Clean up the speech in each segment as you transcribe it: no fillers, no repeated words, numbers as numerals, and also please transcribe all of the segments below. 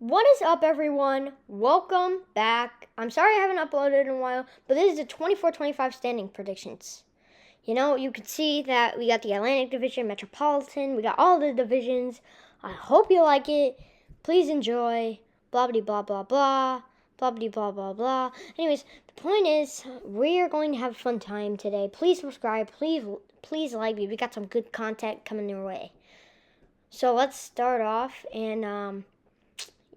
What is up, everyone? Welcome back. I'm sorry I haven't uploaded in a while, but this is the 24-25 standing predictions. You can see that we got the Atlantic Division, Metropolitan, we got all the divisions. I hope you like it. Please enjoy. Blah, blah, blah, blah, blah. Blah, blah, blah, blah, blah. Anyways, the point is, we are going to have a fun time today. Please subscribe. Please like me. We got some good content coming your way. So let's start off and,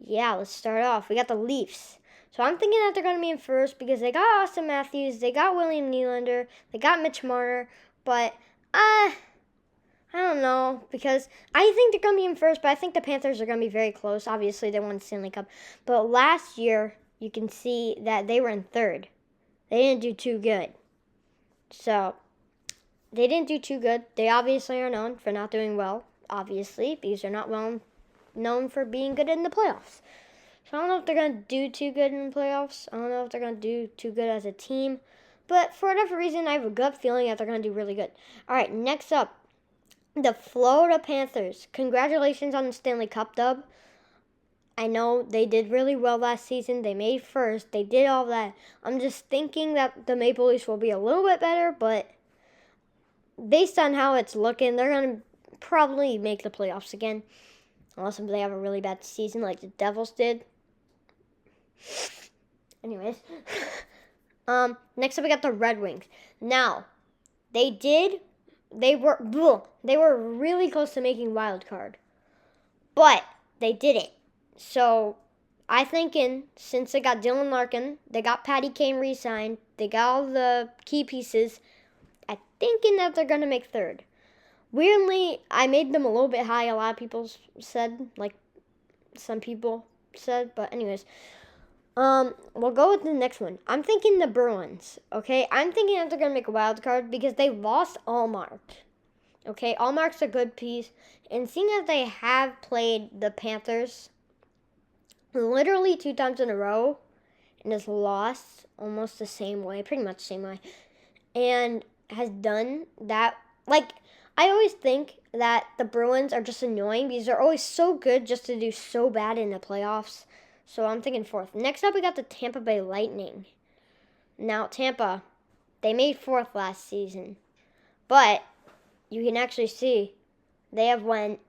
let's start off. We got the Leafs. So I'm thinking that they're going to be in first because they got Austin Matthews, they got William Nylander, they got Mitch Marner, but I don't know because I think they're going to be in first, but I think the Panthers are going to be very close. Obviously, they won the Stanley Cup. But last year, you can see that they were in third. They didn't do too good. So they didn't do too good. They obviously are known for not doing well, obviously, because they're not well known for being good in the playoffs. So I don't know if they're going to do too good in the playoffs. I don't know if they're going to do too good as a team. But for whatever reason, I have a gut feeling that they're going to do really good. All right, next up, the Florida Panthers. Congratulations on the Stanley Cup dub. I know they did really well last season. They made first. They did all that. I'm just thinking that the Maple Leafs will be a little bit better, but based on how it's looking, they're going to probably make the playoffs again. Unless they have a really bad season like the Devils did. Anyways. Next up we got the Red Wings. Now, they were really close to making wild card. But they didn't. So I thinking since they got Dylan Larkin, they got Patty Kane re-signed, they got all the key pieces, I'm thinking that they're gonna make third. Weirdly, I made them a little bit high. A lot of people said, like some people said, but anyways, we'll go with the next one. I'm thinking the Bruins. Okay, I'm thinking that they're gonna make a wild card because they lost Allmark. Okay, Allmark's a good piece, and seeing that they have played the Panthers literally 2 times in a row and has lost almost the same way, pretty much the same way, and has done that like. I always think that the Bruins are just annoying because they're always so good just to do so bad in the playoffs. So I'm thinking fourth. Next up, we got the Tampa Bay Lightning. Now, Tampa, they made fourth last season. But you can actually see they have went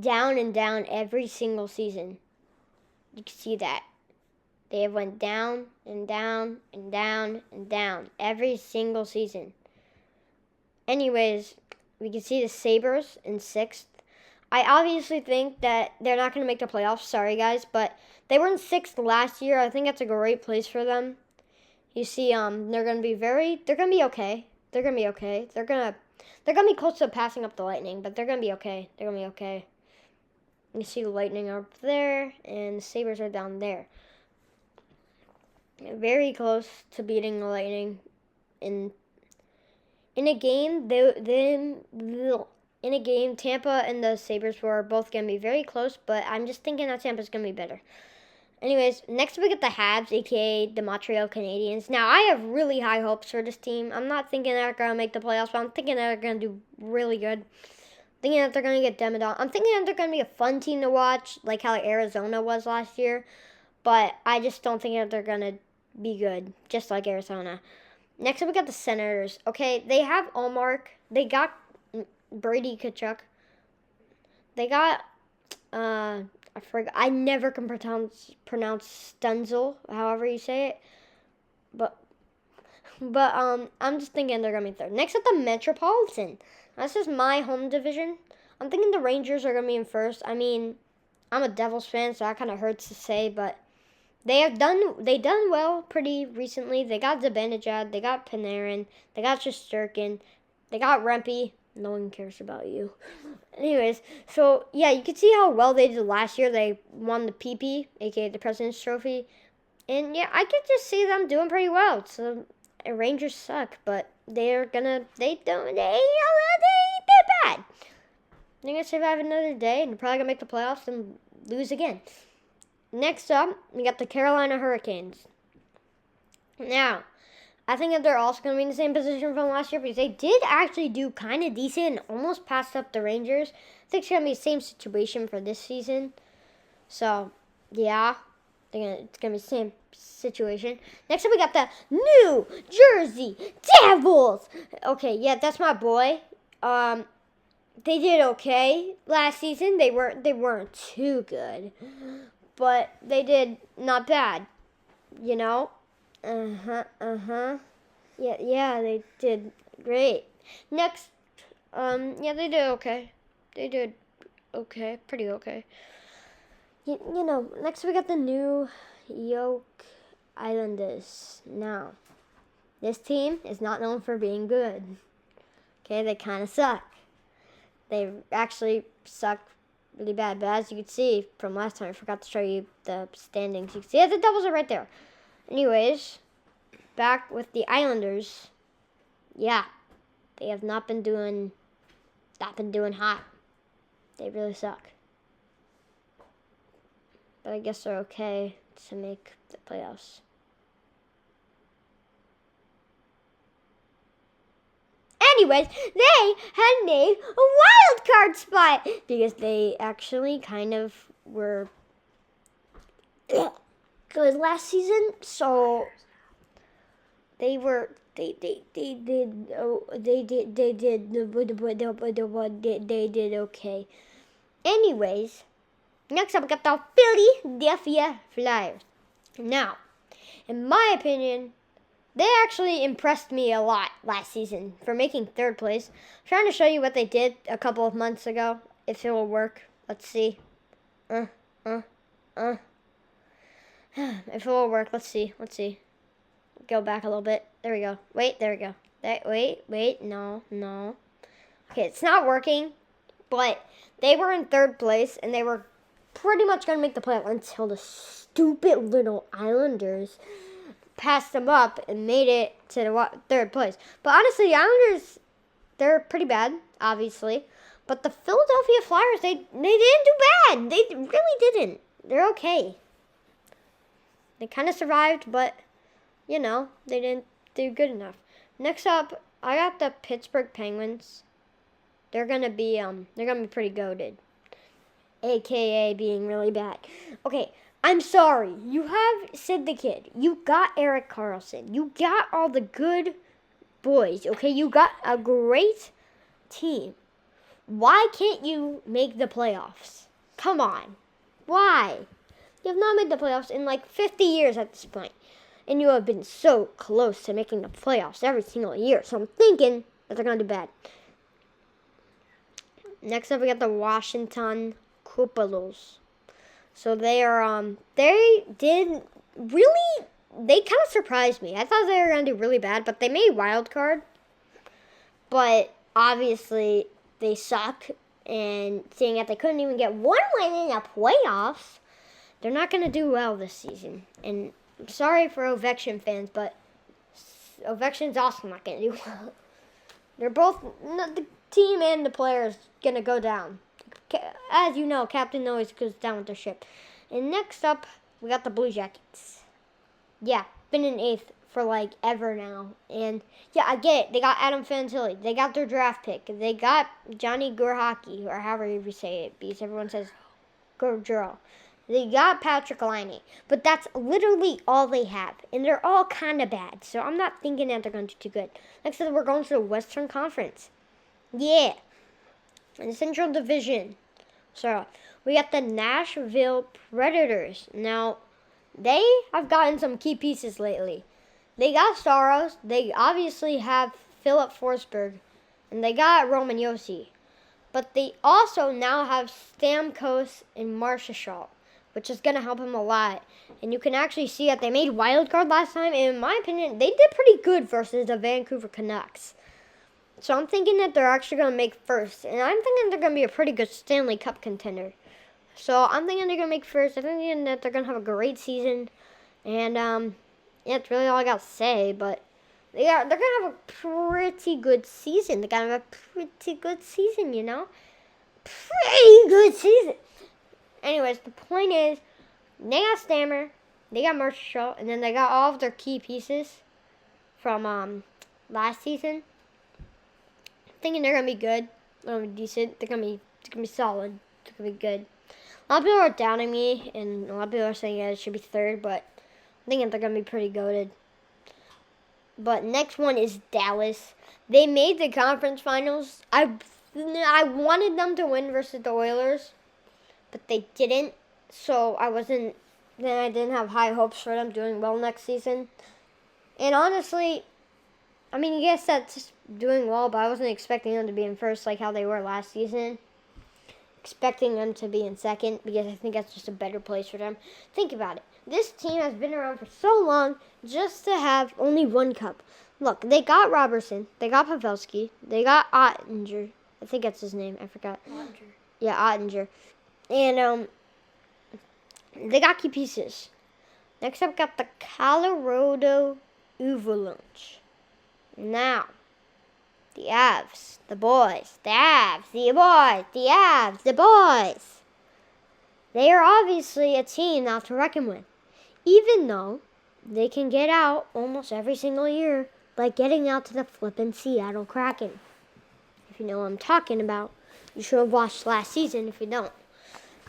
down and down every single season. You can see that. They have went down and down and down and down every single season. Anyways, we can see the Sabres in 6th. I obviously think that they're not going to make the playoffs. Sorry, guys. But they were in 6th last year. I think that's a great place for them. You see, they're going to be okay. They're going to be okay. They're going to be close to passing up the Lightning, but they're going to be okay. They're going to be okay. You see the Lightning are up there, and the Sabres are down there. Very close to beating the Lightning in a game, Tampa and the Sabres were both going to be very close, but I'm just thinking that Tampa's going to be better. Anyways, next we get the Habs, a.k.a. the Montreal Canadiens. Now, I have really high hopes for this team. I'm not thinking they're going to make the playoffs, but I'm thinking they're going to do really good. Thinking that they're going to get Demidon. I'm thinking that they're going to be a fun team to watch, like how Arizona was last year. But I just don't think that they're going to be good, just like Arizona. Next up, we got the Senators. Okay, they have Allmark. They got Brady Tkachuk. They got, I forgot. I never can pronounce Stenzel, however you say it. But I'm just thinking they're going to be third. Next up, the Metropolitan. This is my home division. I'm thinking the Rangers are going to be in first. I mean, I'm a Devils fan, so that kind of hurts to say, but they done well pretty recently. They got Zibanejad, they got Panarin, they got Shesterkin, they got Rempe. No one cares about you. Anyways, so yeah, you can see how well they did last year. They won the PP, aka the President's Trophy, and yeah, I could just see them doing pretty well. So Rangers suck, but they ain't bad. They're gonna survive another day, and they're probably gonna make the playoffs and lose again. Next up, we got the Carolina Hurricanes. Now, I think that they're also going to be in the same position from last year because they did actually do kind of decent and almost passed up the Rangers. I think it's going to be the same situation for this season. So, Yeah, it's gonna be the same situation. Next up, we got the New Jersey Devils. Okay, yeah, that's my boy. They did okay last season. They weren't too good, but they did not bad. You know. Yeah, they did great. Next, yeah, they did okay. They did okay, pretty okay. You know, next we got the New York Islanders. Now, this team is not known for being good. Okay, they kind of suck. They actually suck really bad. But as you can see from last time, I forgot to show you the standings. You can see the Devils are right there. Anyways, back with the Islanders. Yeah, they have not been doing hot. They really suck. But I guess they're okay to make the playoffs. Anyways, they had made a wild card spot because they actually kind of were good last season. So they did okay. Anyways, next up we got the Philadelphia Flyers. Now, in my opinion, they actually impressed me a lot last season for making third place. I'm trying to show you what they did a couple of months ago. If it will work. Let's see. If it will work. Let's see. Go back a little bit. There we go. Wait, there we go. Wait. No. Okay, it's not working. But they were in third place, and they were pretty much going to make the playoff until the stupid little Islanders passed them up and made it to the third place. But honestly, the Islanders, they're pretty bad, obviously. But the Philadelphia Flyers, they didn't do bad. They really didn't. They're okay. They kind of survived, but, you know, they didn't do good enough. Next up, I got the Pittsburgh Penguins. They're gonna be pretty goated. AKA being really bad. Okay, I'm sorry. You have Sid the Kid. You got Erik Karlsson. You got all the good boys. Okay, you got a great team. Why can't you make the playoffs? Come on. Why? You have not made the playoffs in like 50 years at this point. And you have been so close to making the playoffs every single year. So I'm thinking that they're going to do bad. Next up, we got the Washington Capitals. So they kind of surprised me. I thought they were going to do really bad, but they made wild card. But obviously, they suck. And seeing that they couldn't even get one win in the playoffs, they're not going to do well this season. And I'm sorry for Ovechkin fans, but Ovechkin's also not going to do well. They're both, the team and the players, going to go down. As you know, captain always goes down with the ship. And next up, we got the Blue Jackets. Yeah, been in 8th for like ever now. And yeah, I get it. They got Adam Fantilli. They got their draft pick. They got Johnny Gaudreau, or however you say it, because everyone says Gaudreau. They got Patrick Laine. But that's literally all they have. And they're all kind of bad. So I'm not thinking that they're going to do too good. Next up, we're going to the Western Conference. Yeah. In the Central Division. So, we got the Nashville Predators. Now, they have gotten some key pieces lately. They got Saros. They obviously have Philip Forsberg. And they got Roman Josi. But they also now have Stamkos and Marchessault, which is going to help him a lot. And you can actually see that they made wild card last time. And in my opinion, they did pretty good versus the Vancouver Canucks. So I'm thinking that they're actually going to make first. And I'm thinking they're going to be a pretty good Stanley Cup contender. So I'm thinking they're going to make first. I'm thinking that they're going to have a great season. And, yeah, that's really all I got to say. But they're going to have a pretty good season. They're going to have a pretty good season, you know? Pretty good season. Anyways, the point is, they got Stammer. They got Marchessault. And then they got all of their key pieces from last season. Thinking they're gonna be good, decent. They're gonna be solid. They're gonna be good. A lot of people are doubting me, and a lot of people are saying it should be third, but I think they're going to be pretty goated. But next one is Dallas. They made the conference finals. I wanted them to win versus the Oilers, but they didn't. So I didn't have high hopes for them doing well next season. And honestly, I mean, yes, that's doing well, but I wasn't expecting them to be in first like how they were last season. Expecting them to be in second because I think that's just a better place for them. Think about it. This team has been around for so long just to have only one cup. Look, they got Robertson, they got Pavelski, they got Ottinger. I think that's his name. I forgot. Ottinger. Yeah, Ottinger. And they got key pieces. Next up, got the Colorado Avalanche. Now, the Avs, the boys, the Avs, the boys, the Avs, the boys. They are obviously a team now to reckon with. Even though they can get out almost every single year, like getting out to the flippin' Seattle Kraken. If you know what I'm talking about, you should have watched last season if you don't.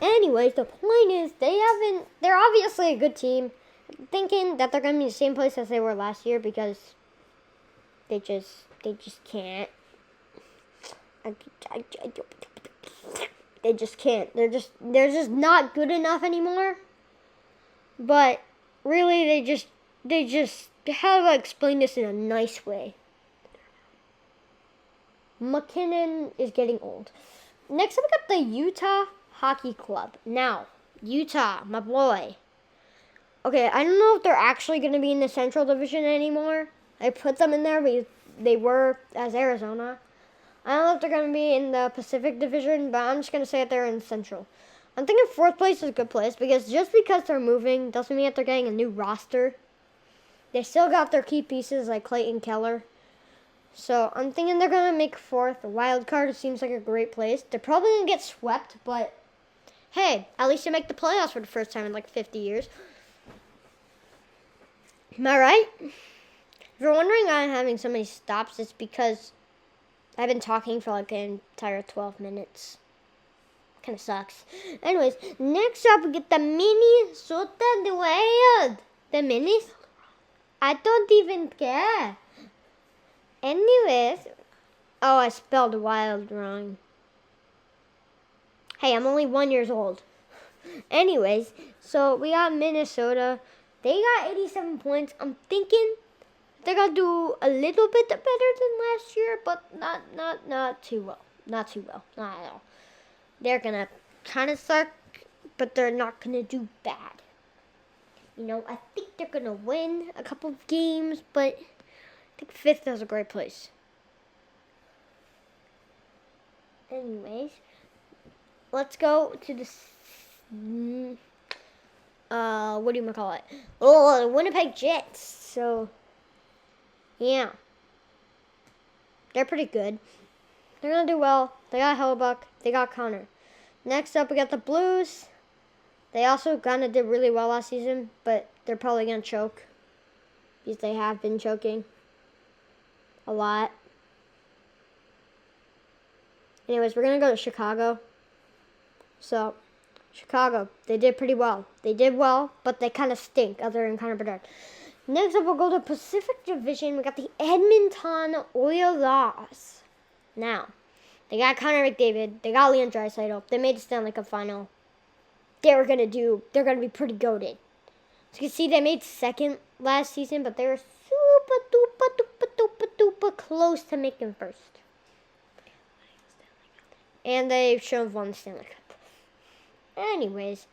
Anyways, the point is they're obviously a good team. Thinking that they're going to be in the same place as they were last year because they just can't. They just can't. They're just not good enough anymore. But really, they just how do I explain this in a nice way? McKinnon is getting old. Next up, we got the Utah Hockey Club. Now, Utah, my boy. Okay, I don't know if they're actually going to be in the Central Division anymore. I put them in there because they were as Arizona. I don't know if they're going to be in the Pacific Division, but I'm just going to say that they're in Central. I'm thinking fourth place is a good place because just because they're moving doesn't mean that they're getting a new roster. They still got their key pieces like Clayton Keller. So I'm thinking they're going to make fourth. The wild card seems like a great place. They're probably going to get swept, but hey, at least they make the playoffs for the first time in like 50 years. Am I right? If you're wondering why I'm having so many stops, it's because I've been talking for like an entire 12 minutes. Kind of sucks. Anyways, next up we get the Minnesota Wild. The Minis? I don't even care. Anyways, oh, I spelled wild wrong. Hey, I'm only 1 year old. Anyways, so we got Minnesota. They got 87 points. I'm thinking they're gonna do a little bit better than last year, but not too well. Not too well. Not at all. They're gonna kind of suck, but they're not gonna do bad. You know, I think they're gonna win a couple of games, but I think fifth is a great place. Anyways, let's go to this. What do you call it? Oh, the Winnipeg Jets. So, yeah, they're pretty good. They're gonna do well. They got Hellbuck. They got Connor. Next up, we got the Blues. They also kind of did really well last season, but they're probably gonna choke because they have been choking a lot. Anyways, we're gonna go to Chicago. So, Chicago, they did pretty well. They did well, but they kind of stink other than Connor Bedard. Next up, we'll go to Pacific Division. We got the Edmonton Oilers. Now, they got Connor McDavid. They got Leon Draisaitl. They made the Stanley Cup final. They're going to be pretty goated. So you can see they made second last season, but they were super close to making first. And they should have won the Stanley Cup. Anyways,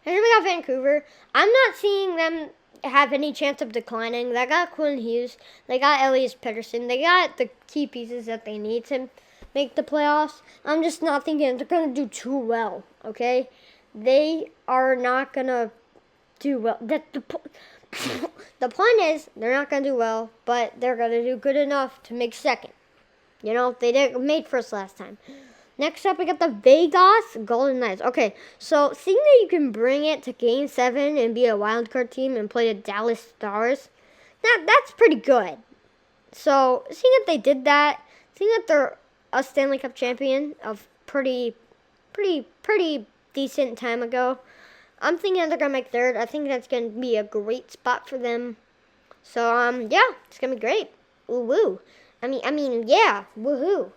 then we got Vancouver. I'm not seeing them have any chance of declining. They got Quinn Hughes. They got Elias Pettersson. They got the key pieces that they need to make the playoffs. I'm just not thinking they're going to do too well, okay? They are not going to do well. The point is, they're not going to do well, but they're going to do good enough to make second. You know, they made first last time. Next up, we got the Vegas Golden Knights. Okay, so seeing that you can bring it to Game 7 and be a wild card team and play the Dallas Stars, that's pretty good. So, seeing that they did that, seeing that they're a Stanley Cup champion of pretty pretty decent time ago. I'm thinking they're gonna make third. I think that's gonna be a great spot for them. So yeah, it's gonna be great. Ooh woo. I mean yeah, woohoo.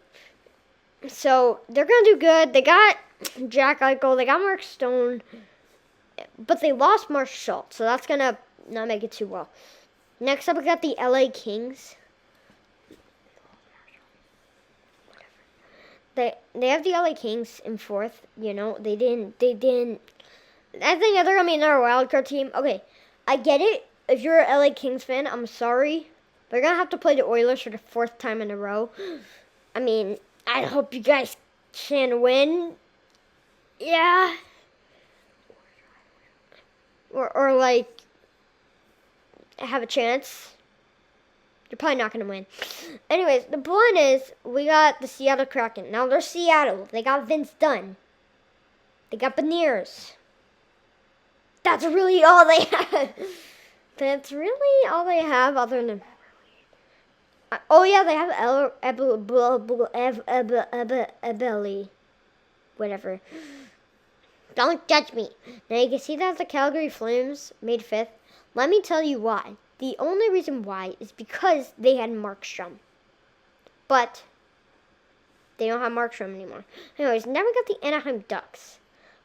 So they're gonna do good. They got Jack Eichel, they got Mark Stone, but they lost Mark Schultz, so that's gonna not make it too well. Next up, we got the LA Kings. They have the LA Kings in fourth. You know, they didn't. I think they're gonna be another wild card team. Okay, I get it. If you're an LA Kings fan, I'm sorry. They're gonna have to play the Oilers for the fourth time in a row. I mean, I hope you guys can win. Yeah. Or like have a chance. You're probably not going to win. Anyways, the point is, we got the Seattle Kraken. Now, they're Seattle. They got Vince Dunn. They got Beniers. That's really all they have. That's really all they have other than... Oh, yeah, they have Ebeli. Whatever. Don't judge me. Now, you can see that the Calgary Flames made fifth. Let me tell you why. The only reason why is because they had Markstrom. But they don't have Markstrom anymore. Anyways, now we got the Anaheim Ducks.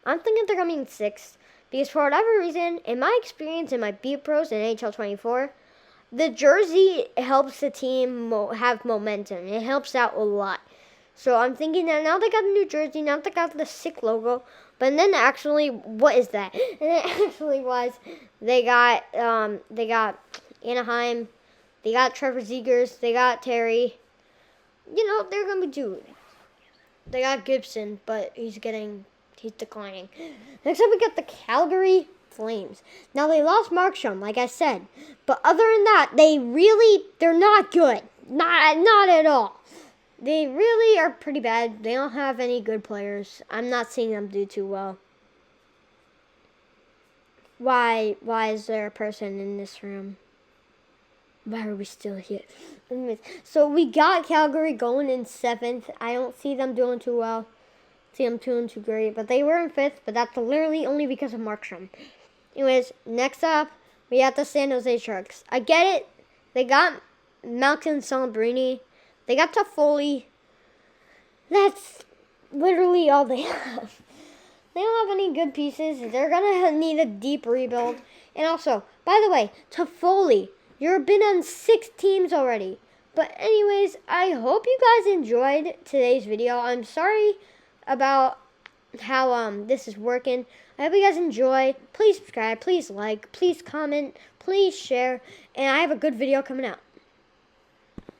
I'm thinking they're going to be in sixth. Because for whatever reason, in my experience in my Beat Pros in NHL 24, the jersey helps the team have momentum. It helps out a lot. So I'm thinking that now they got a new jersey, now they got the sick logo. But then actually, what is that? And it actually was, they got Anaheim, they got Trevor Zegers, they got Terry. You know, they're going to be doing. They got Gibson, but he's declining. Next up, we got the Calgary Flames. Now, they lost Markstrom, like I said. But other than that, they're not good. Not at all. They really are pretty bad. They don't have any good players. I'm not seeing them do too well. Why is there a person in this room? Why are we still here? So we got Calgary going in seventh. I don't see them doing too well. See them doing too great. But they were in fifth. But that's literally only because of Markstrom. Anyways, next up, we got the San Jose Sharks. I get it. They got Malcolm Celebrini. They got Toffoli. That's literally all they have. They don't have any good pieces. They're going to need a deep rebuild. And also, by the way, Toffoli, you've been on 6 teams already. But anyways, I hope you guys enjoyed today's video. I'm sorry about how this is working. I hope you guys enjoy. Please subscribe, please like, please comment, please share. And I have a good video coming out.